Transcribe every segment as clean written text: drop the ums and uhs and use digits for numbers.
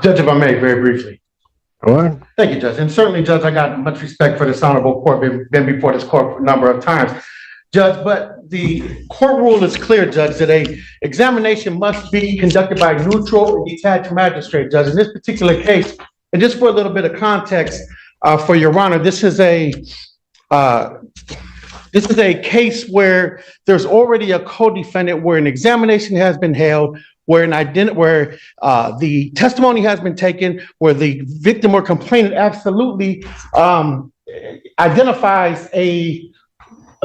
Judge, if I may, very briefly. Go on. Thank you, Judge. And certainly, Judge, I got much respect for this honorable court, been before this court a number of times. Judge, but the court rule is clear, Judge, that a examination must be conducted by a neutral and detached magistrate, Judge. In this particular case, and just for a little bit of context, for Your Honor, this is a case where there's already a co-defendant, where an examination has been held, where the testimony has been taken, where the victim or complainant absolutely identifies a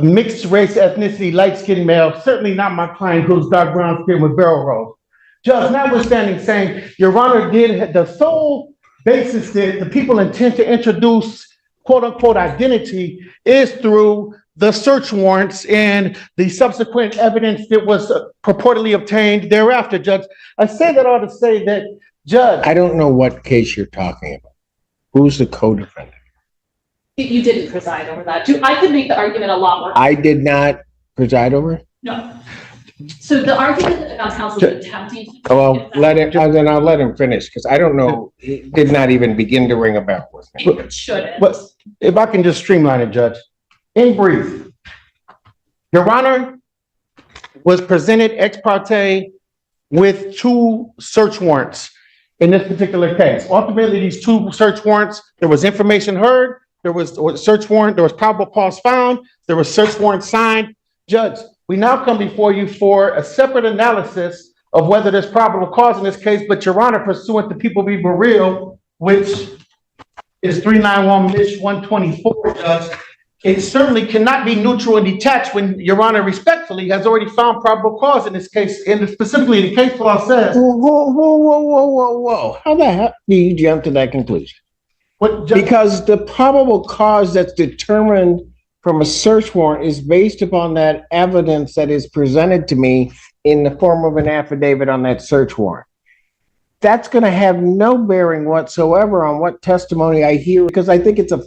mixed race, ethnicity, light-skinned male, certainly not my client who's dark brown skin with barrel rolls. Judge, notwithstanding saying, Your Honor, the sole basis that the people intend to introduce quote-unquote identity is through the search warrants and the subsequent evidence that was purportedly obtained thereafter, Judge. I say that all to say that, Judge. I don't know what case you're talking about. Who's the co-defendant? You didn't preside over that. I could make the argument a lot more. I did not preside over it? No. So the argument that counsel is attempting to. Well, then I'll let him finish, because I don't know. It did not even begin to ring a bell with me. It shouldn't. But if I can just streamline it, Judge. In brief, Your Honor was presented ex parte with 2 search warrants in this particular case. Ultimately, these 2 search warrants, there was information heard, there was a search warrant, there was probable cause found, there was search warrant signed. Judge, we now come before you for a separate analysis of whether there's probable cause in this case, but Your Honor, pursuant to People Be Real, which is 391-124, Judge, it certainly cannot be neutral and detached when Your Honor respectfully has already found probable cause in this case, and specifically the case law says. Whoa. How the hell do you jump to that conclusion? Because the probable cause that's determined from a search warrant is based upon that evidence that is presented to me in the form of an affidavit on that search warrant. That's going to have no bearing whatsoever on what testimony I hear, because I think it's a.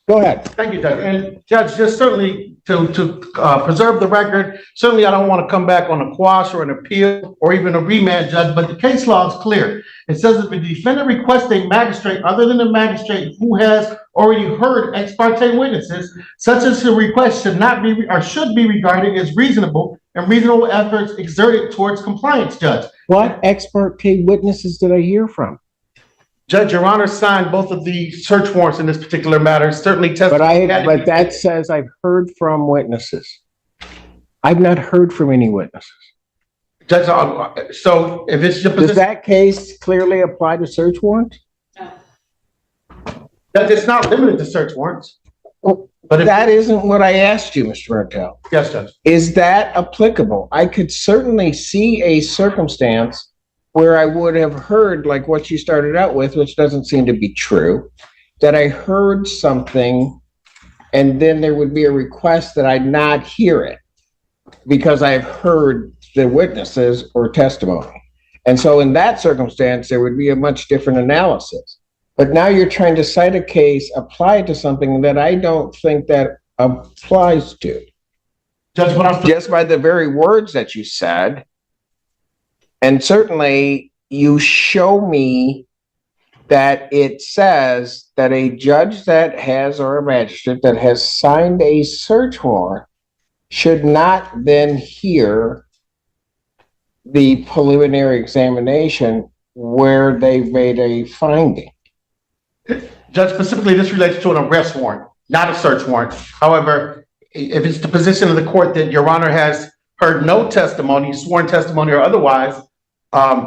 Go ahead. Thank you, Judge. And Judge, just certainly to preserve the record, certainly I don't want to come back on a quash or an appeal or even a remand, Judge, but the case law is clear. It says if a defendant requests a magistrate other than the magistrate who has already heard ex parte witnesses, such as the request should not be or should be regarded as reasonable and reasonable efforts exerted towards compliance, Judge. What ex parte witnesses did I hear from? Judge, Your Honor signed both of the search warrants in this particular matter. Certainly testified. But that says I've heard from witnesses. I've not heard from any witnesses. Judge, so if it's your position. Does that case clearly apply to search warrants? No. Judge, it's not limited to search warrants. But that isn't what I asked you, Mr. Martel. Yes, Judge. Is that applicable? I could certainly see a circumstance where I would have heard, like what you started out with, which doesn't seem to be true, that I heard something and then there would be a request that I not hear it because I've heard the witnesses or testimony. And so in that circumstance, there would be a much different analysis. But now you're trying to cite a case, apply it to something that I don't think that applies to. Judge, just by the very words that you said. And certainly you show me that it says that a judge that has, or a magistrate that has signed a search warrant should not then hear the preliminary examination where they've made a finding. Judge, specifically this relates to an arrest warrant, not a search warrant. However, if it's the position of the court that Your Honor has heard no testimony, sworn testimony or otherwise,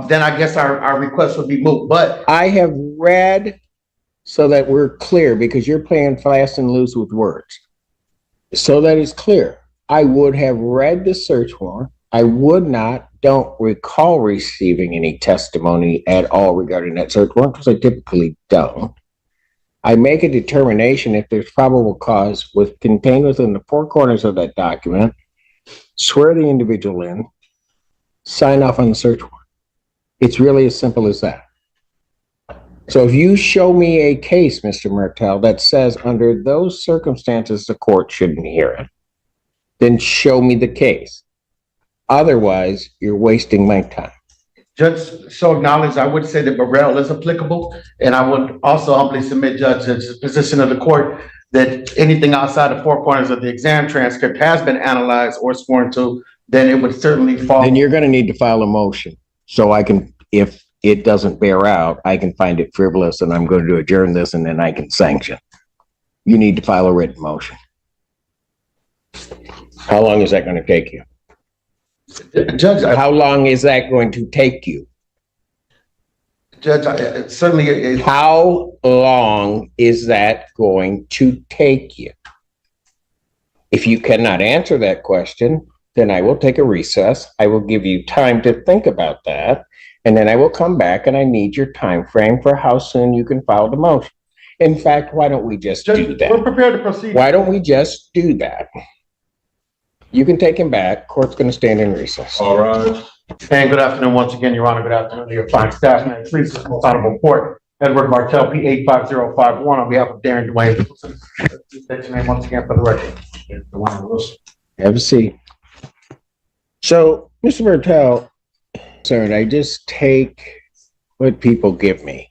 then I guess our request would be moot. But I have read, so that we're clear, because you're playing fast and loose with words. So that it's clear, I would have read the search warrant. I don't recall receiving any testimony at all regarding that search warrant, because I typically don't. I make a determination if there's probable cause contained within the 4 corners of that document, swear the individual in, sign off on the search warrant. It's really as simple as that. So if you show me a case, Mr. Martel, that says under those circumstances the court shouldn't hear it, then show me the case. Otherwise, you're wasting my time. Judge, so acknowledged, I would say that Burrell is applicable, and I would also humbly submit, Judge, that the position of the court that anything outside the four corners of the exam transcript has been analyzed or sworn to, then it would certainly fall. Then you're gonna need to file a motion, so I can, if it doesn't bear out, I can find it frivolous, and I'm going to adjourn this, and then I can sanction. You need to file a written motion. How long is that gonna take you? Judge, How long is that going to take you? Judge, certainly. How long is that going to take you? If you cannot answer that question, then I will take a recess. I will give you time to think about that. And then I will come back, and I need your time frame for how soon you can file the motion. In fact, why don't we just do Judge, that? we're prepared to proceed. Why don't we just do that? You can take him back. Court's going to stand in recess. All right. And good afternoon once again, Your Honor. Good afternoon to your fine staff. May it please the most honorable court. Edward Martell, P 85051, on behalf of Darren Dwayne. Please state your name once again for the record. Have a seat. So, Mr. Martell, sir, I just take what people give me.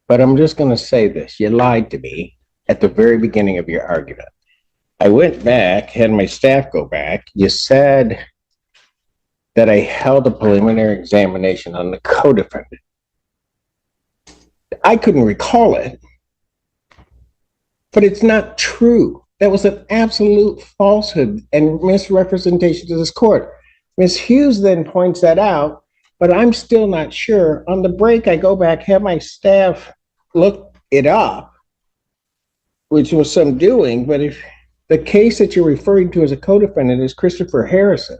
But I'm just going to say this. You lied to me at the very beginning of your argument. I went back, had my staff go back. You said that I held a preliminary examination on the co-defendant. I couldn't recall it, but it's not true. That was an absolute falsehood and misrepresentation to this court. Ms. Hughes then points that out, but I'm still not sure. On the break, I go back, have my staff look it up, which was some doing, but if the case that you're referring to as a co-defendant is Christopher Harrison,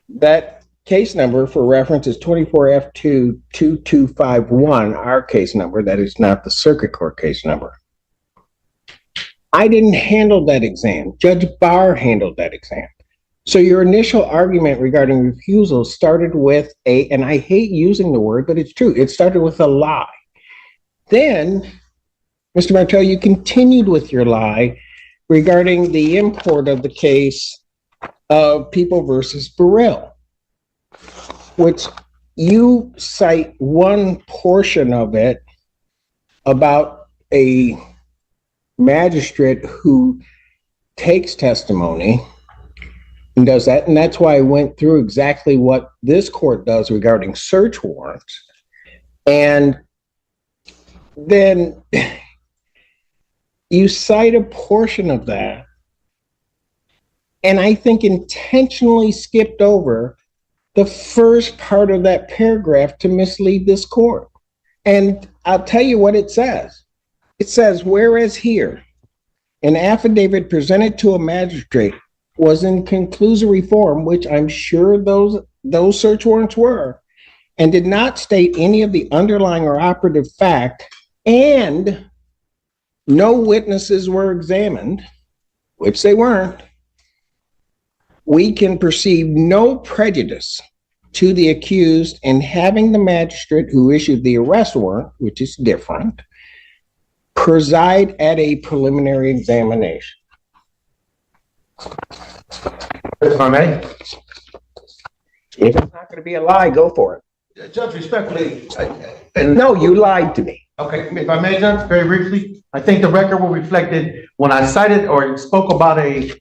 that case number for reference is 24F22251, our case number. That is not the circuit court case number. I didn't handle that exam. Judge Barr handled that exam. So your initial argument regarding recusal started with and I hate using the word, but it's true. It started with a lie. Then, Mr. Martell, you continued with your lie regarding the import of the case of People versus Burrell, which you cite one portion of it about a magistrate who takes testimony and does that. And that's why I went through exactly what this court does regarding search warrants. And then you cite a portion of that, and I think intentionally skipped over the first part of that paragraph to mislead this court. And I'll tell you what it says. It says, whereas here, an affidavit presented to a magistrate was in conclusory form, which I'm sure those search warrants were, and did not state any of the underlying or operative fact, and no witnesses were examined, which they weren't, we can perceive no prejudice to the accused in having the magistrate who issued the arrest warrant, which is different, preside at a preliminary examination. If I may. If it's not going to be a lie, go for it. Judge, respectfully, No, you lied to me. okay, if I may, Judge, very briefly, I think the record will reflect it. When I cited or spoke about a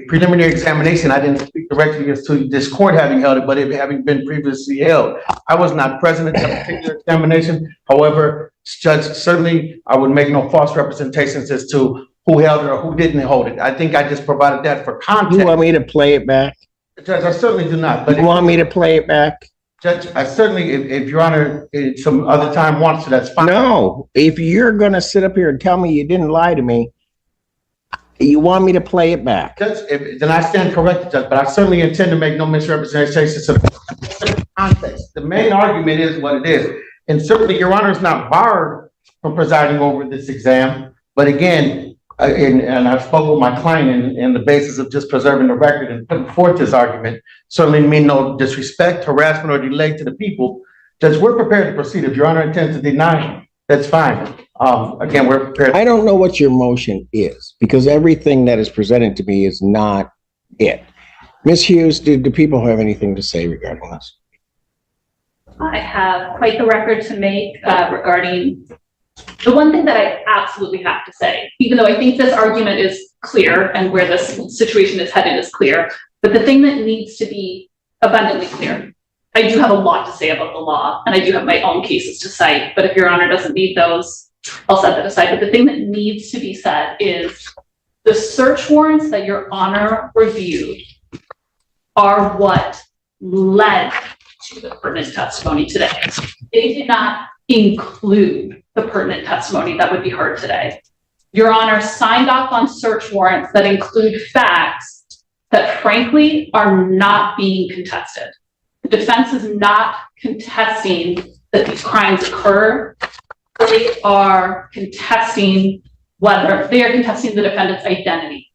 preliminary examination, I didn't speak directly as to this court having held it, but it having been previously held. I was not present at that particular examination. However, Judge, certainly I would make no false representations as to who held it or who didn't hold it. I think I just provided that for context. You want me to play it back? Judge, I certainly do not. But You want me to play it back? Judge, I certainly, if Your Honor, some other time wants to, that's fine. No, if you're going to sit up here and tell me you didn't lie to me, you want me to play it back? Judge, then I stand corrected, Judge, but I certainly intend to make no misrepresentations of context. The main argument is what it is. And certainly Your Honor is not barred from presiding over this exam. But again, and I've spoken with my client in the basis of just preserving the record and putting forth this argument, certainly mean no disrespect, harassment, or delay to the people. Judge, we're prepared to proceed. If Your Honor intends to deny, that's fine. Again, we're prepared. I don't know what your motion is, because everything that is presented to me is not it. Ms. Hughes, do people have anything to say regarding this? I have quite the record to make regarding the one thing that I absolutely have to say, even though I think this argument is clear and where this situation is headed is clear, but the thing that needs to be abundantly clear, I do have a lot to say about the law and I do have my own cases to cite, but if Your Honor doesn't need those, I'll set that aside. But the thing that needs to be said is the search warrants that Your Honor reviewed are what led to the pertinent testimony today. They did not include the pertinent testimony that would be heard today. Your Honor signed off on search warrants that include facts that frankly are not being contested. The defense is not contesting that these crimes occur. They are contesting the defendant's identity.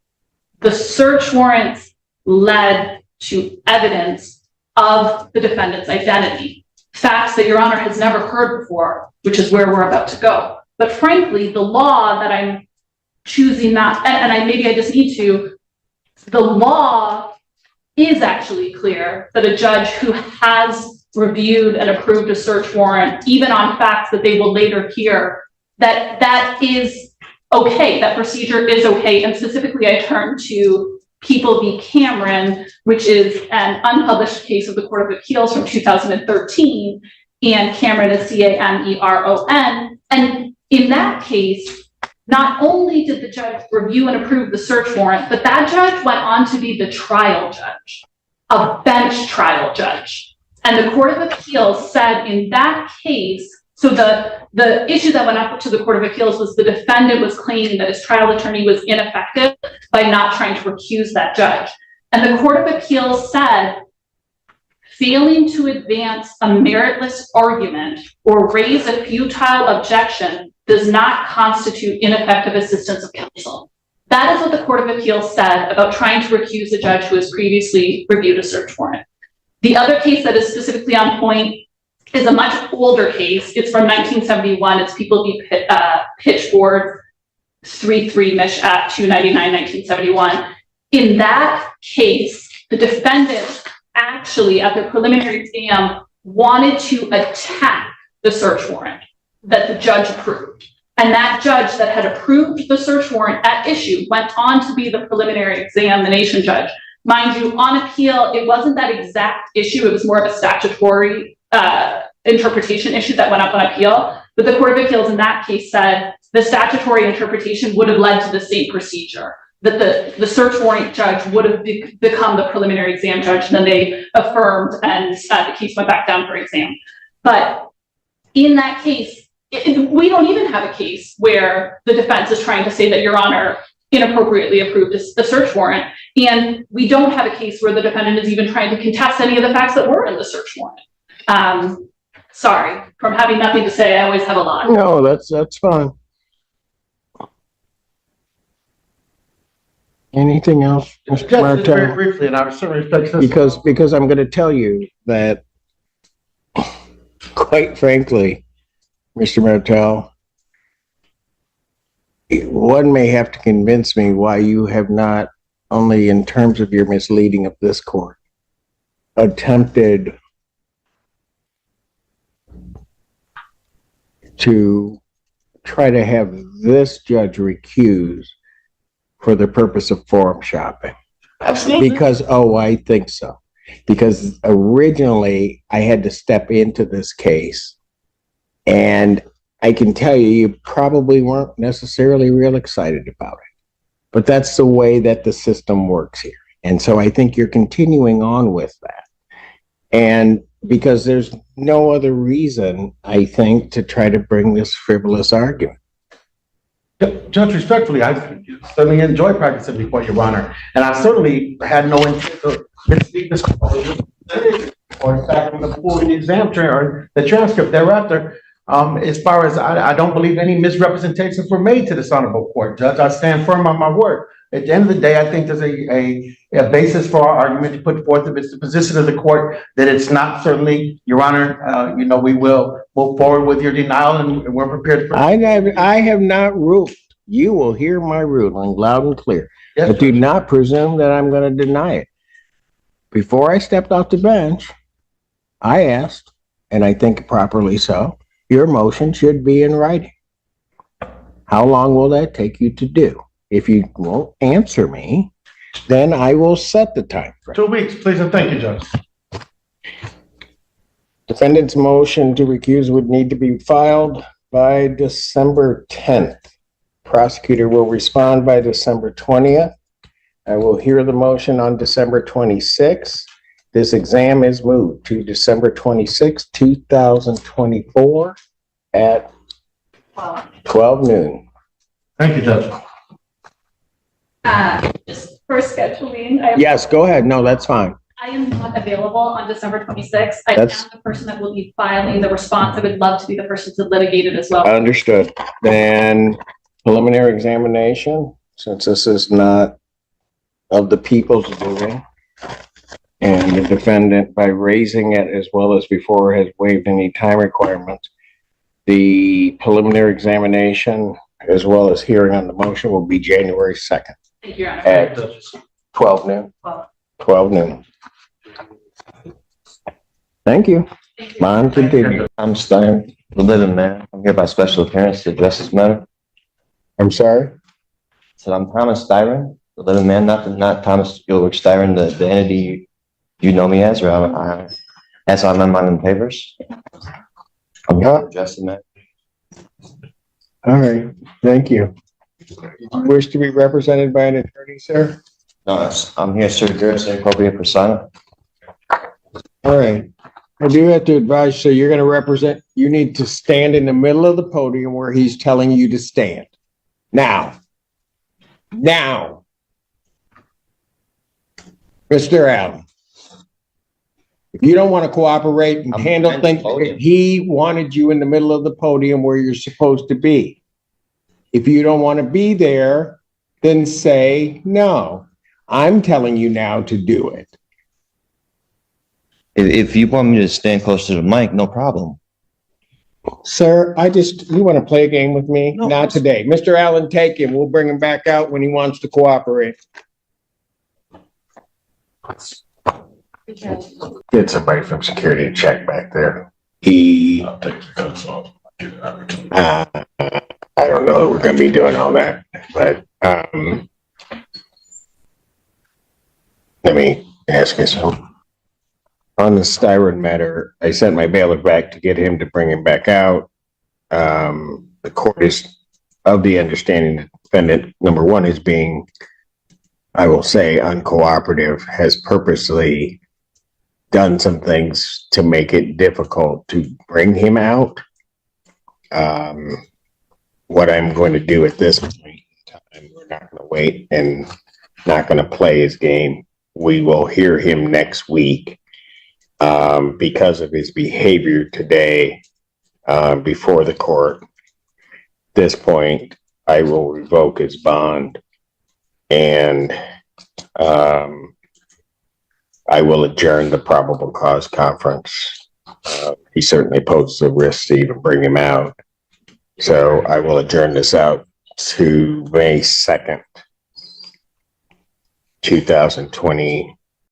The search warrants led to evidence of the defendant's identity, facts that Your Honor has never heard before, which is where we're about to go. But frankly, the law that I'm choosing not, and maybe I just need to, the law is actually clear that a judge who has reviewed and approved a search warrant, even on facts that they will later hear, that is okay, that procedure is okay. And specifically, I turn to People v. Cameron, which is an unpublished case of the Court of Appeals from 2013, and Cameron is Cameron. And in that case, not only did the judge review and approve the search warrant, but that judge went on to be the trial judge, a bench trial judge. And the Court of Appeals said in that case, so the issue that went up to the Court of Appeals was the defendant was claiming that his trial attorney was ineffective by not trying to recuse that judge. And the Court of Appeals said, failing to advance a meritless argument or raise a futile objection does not constitute ineffective assistance of counsel. That is what the Court of Appeals said about trying to recuse a judge who has previously reviewed a search warrant. The other case that is specifically on point is a much older case. It's from 1971. It's People v. Pitchford, 3-3 Mish at 299, 1971. In that case, the defendant actually, at the preliminary exam, wanted to attack the search warrant that the judge approved. And that judge that had approved the search warrant at issue went on to be the preliminary examination judge. Mind you, on appeal, it wasn't that exact issue. It was more of a statutory interpretation issue that went up on appeal. But the Court of Appeals in that case said the statutory interpretation would have led to the same procedure, that the search warrant judge would have become the preliminary exam judge, and then they affirmed and the case went back down for exam. But in that case, we don't even have a case where the defense is trying to say that Your Honor inappropriately approved the search warrant. And we don't have a case where the defendant is even trying to contest any of the facts that were in the search warrant. Sorry, from having nothing to say, I always have a lot. No, that's fine. Anything else, Mr. Just Martel? very briefly, and I certainly respect this. Because I'm going to tell you that, quite frankly, Mr. Martel, one may have to convince me why you have not, only in terms of your misleading of this court, attempted to try to have this judge recused for the purpose of forum shopping. Absolutely. Because, I think so. Because originally I had to step into this case, and I can tell you, you probably weren't necessarily real excited about it. But that's the way that the system works here. And so I think you're continuing on with that. And because there's no other reason, I think, to try to bring this frivolous argument. Judge, respectfully, I certainly enjoy practicing before Your Honor, and I certainly had no intent to mislead this court, or in fact, before the exam or the transcript thereafter. As far as I don't believe any misrepresentations were made to this honorable court, Judge. I stand firm on my word. At the end of the day, I think there's a basis for our argument to put forth. If it's the position of the court that it's not, certainly, Your Honor, we will move forward with your denial, and we're prepared for. I have not ruled. You will hear my ruling loud and clear. Yes, but do not presume that I'm going to deny it. Before I stepped off the bench, I asked, and I think properly so, your motion should be in writing. How long will that take you to do? If you won't answer me, then I will set the time frame. 2 weeks, please, and thank you, Judge. Defendant's motion to recuse would need to be filed by December 10th. Prosecutor will respond by December 20th. I will hear the motion on December 26th. This exam is moved to December 26th, 2024 at 12 noon. Thank you, Judge. Just for scheduling, Yes, go ahead. No, that's fine. I am not available on December 26th. I am That's- the person that will be filing the response. I would love to be the person to litigate it as well. Understood. Then preliminary examination, since this is not of the people's doing, and the defendant, by raising it as well as before, has waived any time requirements, the preliminary examination as well as hearing on the motion will be January 2nd Thank you, Your Honor. at 12 noon. 12 noon. Thank you. Thank you. Mine continue. I'm Stein, the living man. I'm here by special appearance to address this matter. I'm sorry? So I'm Thomas Styron, the living man, not Thomas Gilbert Styron, the entity you know me as, or as I'm on the papers. I'm here to address the matter. All right, thank you. Wish to be represented by an attorney, sir? No, I'm here, sir, Juris Appropriate Persona. All right. I do have to advise, so you're gonna represent, you need to stand in the middle of the podium where he's telling you to stand. Now. Mr. Allen. If you don't want to cooperate and I'm handle behind the things, podium. he wanted you in the middle of the podium where you're supposed to be. If you don't want to be there, then say no. I'm telling you now to do it. If you want me to stand close to the mic, no problem. Sir, you want to play a game with me? No, Not today. Mr. Allen, take him. We'll bring him back out when he wants to cooperate. Get somebody from security to check back there. I'll take the cuts off. I don't know that we're gonna be doing all that, but, let me ask you something. On the Styron matter, I sent my bailiff back to get him to bring him back out. The court is of the understanding that defendant, number one, is being, I will say, uncooperative, has purposely done some things to make it difficult to bring him out. What I'm going to do at this point in time, we're not going to wait and not going to play his game. We will hear him next week. Because of his behavior today, before the court. At this point, I will revoke his bond and, I will adjourn the probable cause conference. He certainly poses a risk to even bring him out. So I will adjourn this out to May 2nd, 2024